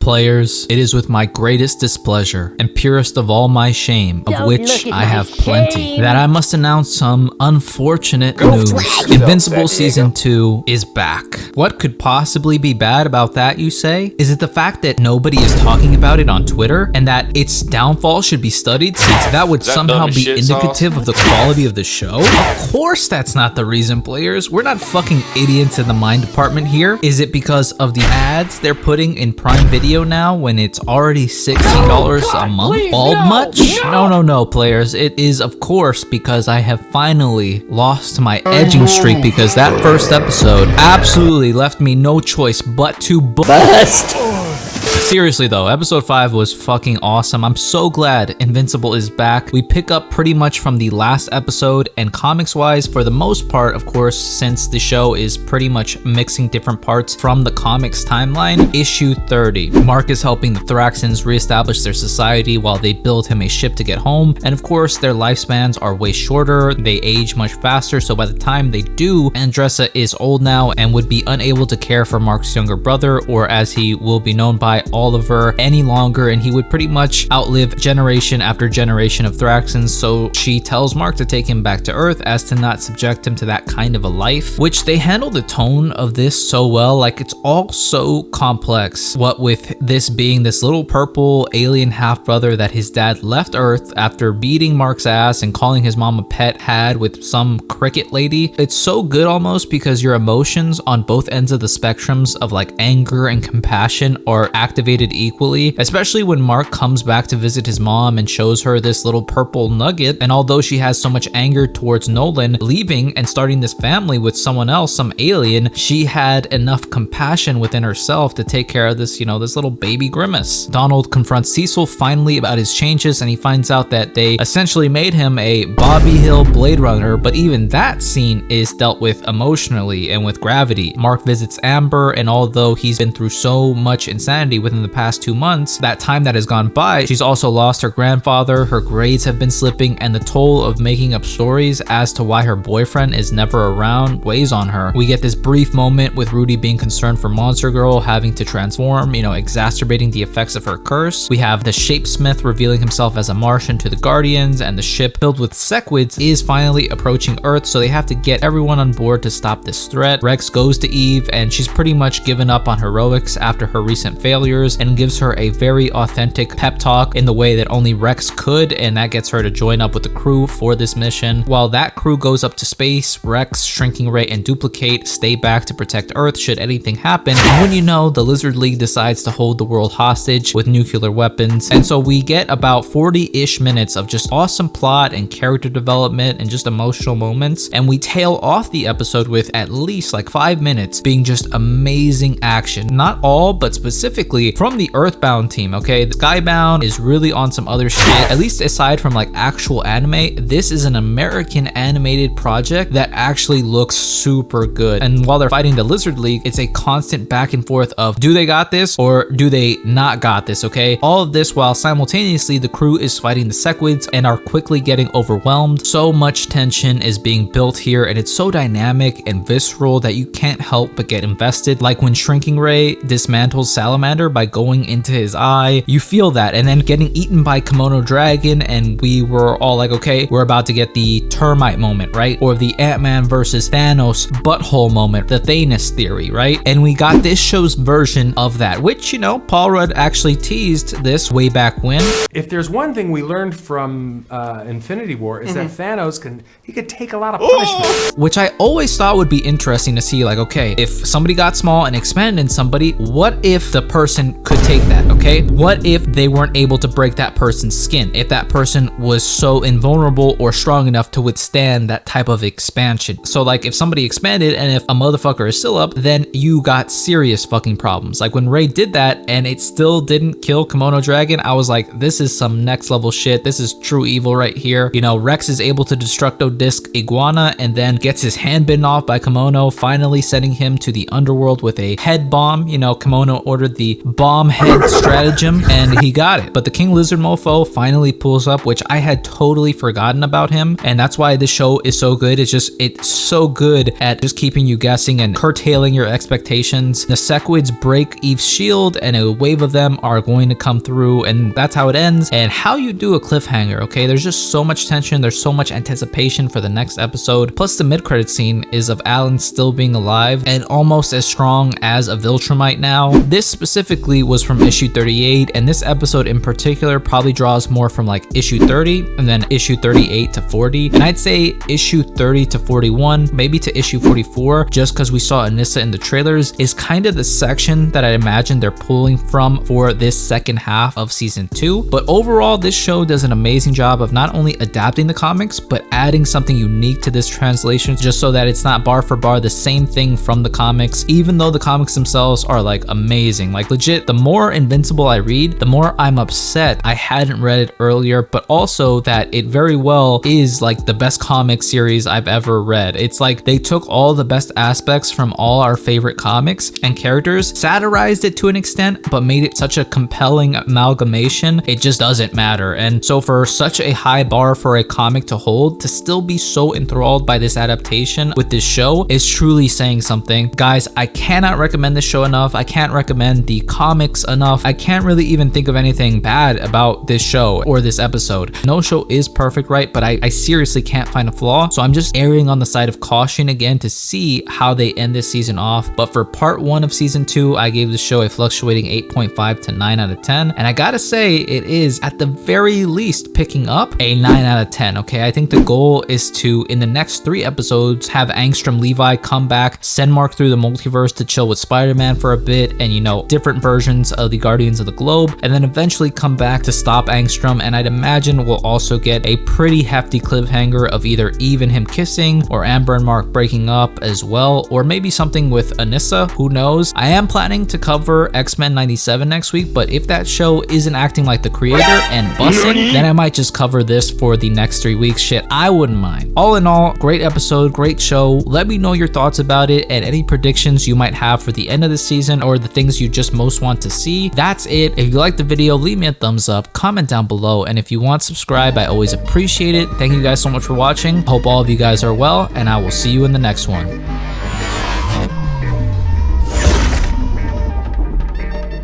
Players, it is with my greatest displeasure and purest of all my shame, of which I have plenty, that I must announce some unfortunate news. Invincible Season 2 is back. What could possibly be bad about that, you say? Is it the fact that nobody is talking about it on Twitter and that its downfall should be studied, since that would somehow be indicative of the quality of the show? Of course that's not the reason, players. We're not fucking idiots in the mind department here. Is it because of the ads they're putting in Prime Video now when it's already $16 a month? Bald much? No, players. It is, of course, because I have finally lost my edging streak, because that first episode absolutely left me no choice but to bust. Seriously though, episode 5 was fucking awesome. I'm so glad Invincible is back. We pick up pretty much from the last episode, and comics wise, for the most part, of course, since the show is pretty much mixing different parts from the comics timeline, issue 30. Mark is helping the Thraxans reestablish their society while they build him a ship to get home, and of course their lifespans are way shorter, they age much faster, so by the time they do, Andressa is old now and would be unable to care for Mark's younger brother, or as he will be known by, Oliver, any longer, and he would pretty much outlive generation after generation of Thraxans. So she tells Mark to take him back to Earth as to not subject him to that kind of a life, which they handle the tone of this so well. Like, it's all so complex, what with this being this little purple alien half-brother that his dad left Earth after beating Mark's ass and calling his mom a pet had with some cricket lady. It's so good almost because your emotions on both ends of the spectrums of like anger and compassion are activated equally, especially when Mark comes back to visit his mom and shows her this little purple nugget. And although she has so much anger towards Nolan leaving and starting this family with someone else, some alien, she had enough compassion within herself to take care of this, this little baby Grimace. Donald confronts Cecil finally about his changes, and he finds out that they essentially made him a Bobby Hill Blade Runner, but even that scene is dealt with emotionally and with gravity. Mark visits Amber, and although he's been through so much insanity within the past 2 months, that time that has gone by, she's also lost her grandfather, her grades have been slipping, and the toll of making up stories as to why her boyfriend is never around weighs on her. We get this brief moment with Rudy being concerned for Monster Girl having to transform, exacerbating the effects of her curse. We have the Shapesmith revealing himself as a Martian to the Guardians, and the ship filled with Sequids is finally approaching Earth, so they have to get everyone on board to stop this threat. Rex goes to Eve, and she's pretty much given up on heroics after her recent failures, and gives her a very authentic pep talk in the way that only Rex could, and that gets her to join up with the crew for this mission. While that crew goes up to space, Rex, Shrinking Ray, and Duplicate stay back to protect Earth should anything happen, and when you know, the Lizard League decides to hold the world hostage with nuclear weapons. And so we get about 40-ish minutes of just awesome plot and character development and just emotional moments, and we tail off the episode with at least like 5 minutes being just amazing action. Not all, but specifically from the Earthbound team, okay? The Skybound is really on some other shit. At least aside from like actual anime, this is an American animated project that actually looks super good. And while they're fighting the Lizard League, it's a constant back and forth of, do they got this or do they not got this, okay? All of this while simultaneously the crew is fighting the Sequids and are quickly getting overwhelmed. So much tension is being built here, and it's so dynamic and visceral that you can't help but get invested. Like when Shrinking Ray dismantles Salamander by going into his eye, you feel that, and then getting eaten by Kimono Dragon, and we were all like, okay, we're about to get the termite moment, right? Or the Ant-Man versus Thanos butthole moment, the Thanos theory, right? And we got this show's version of that, which, Paul Rudd actually teased this way back when. If there's one thing we learned from Infinity War is that Thanos could take a lot of punishment. Which I always thought would be interesting to see, like, okay, if somebody got small and expanded in somebody, what if the person could take that, okay? What if they weren't able to break that person's skin? If that person was so invulnerable or strong enough to withstand that type of expansion. So like if somebody expanded and if a motherfucker is still up, then you got serious fucking problems. Like when Ray did that and it still didn't kill Kimono Dragon, I was like, this is some next level shit. This is true evil right here. Rex is able to Destructo Disc Iguana and then gets his hand bitten off by Kimono, finally sending him to the underworld with a head bomb. Kimono ordered the bomb head stratagem, and he got it. But the King Lizard mofo finally pulls up, which I had totally forgotten about him, and that's why this show is so good. It's so good at just keeping you guessing and curtailing your expectations. The Sequids break Eve's shield, and a wave of them are going to come through, and that's how it ends. And how you do a cliffhanger, okay? There's just so much tension, there's so much anticipation for the next episode. Plus the mid-credit scene is of Alan still being alive and almost as strong as a Viltrumite now. This specifically was from issue 38, and this episode in particular probably draws more from like issue 30 and then issue 38 to 40. And I'd say issue 30 to 41, maybe to issue 44, just because we saw Anissa in the trailers, is kind of the section that I imagine they're pulling from for this second half of season 2. But overall, this show does an amazing job of not only adapting the comics, but adding something unique to this translation, just so that it's not bar for bar the same thing from the comics, even though the comics themselves are like amazing. Like legit, the more Invincible I read, the more I'm upset I hadn't read it earlier, but also that it very well is like the best comic series I've ever read. It's like they took all the best aspects from all our favorite comics and characters, satirized it to an extent, but made it such a compelling amalgamation, it just doesn't matter. And so for such a high bar for a comic to hold, to still be so enthralled by this adaptation with this show is truly saying something. Guys, I cannot recommend this show enough. I can't recommend the comics enough. I can't really even think of anything bad about this show or this episode. No show is perfect, right? But I seriously can't find a flaw. So I'm just erring on the side of caution again to see how they end this season off. But for part 1 of season 2, I gave the show a fluctuating 8.5 to 9 out of 10. And I gotta say, it is at the very least picking up a 9 out of 10, okay? I think the goal is to, in the next 3 episodes, have Angstrom Levi come back, send Mark through the multiverse to chill with Spider-Man for a bit, and you know, different versions of the Guardians of the Globe, and then eventually come back to stop Angstrom. And I'd imagine we'll also get a pretty hefty cliffhanger of either Eve and him kissing, or Amber and Mark breaking up as well, or maybe something with Anissa, who knows. I am planning to cover X-Men 97 next week, but if that show isn't acting like the creator and bussing, then I might just cover this for the next 3 weeks. Shit, I wouldn't mind. All in all, great episode, great show. Let me know your thoughts about it and any predictions you might have for the end of the season or the things you just most want to see. That's it. If you liked the video, leave me a thumbs up, comment down below, and if you want, subscribe. I always appreciate it. Thank you guys so much for watching. Hope all of you guys are well, and I will see you in the next one.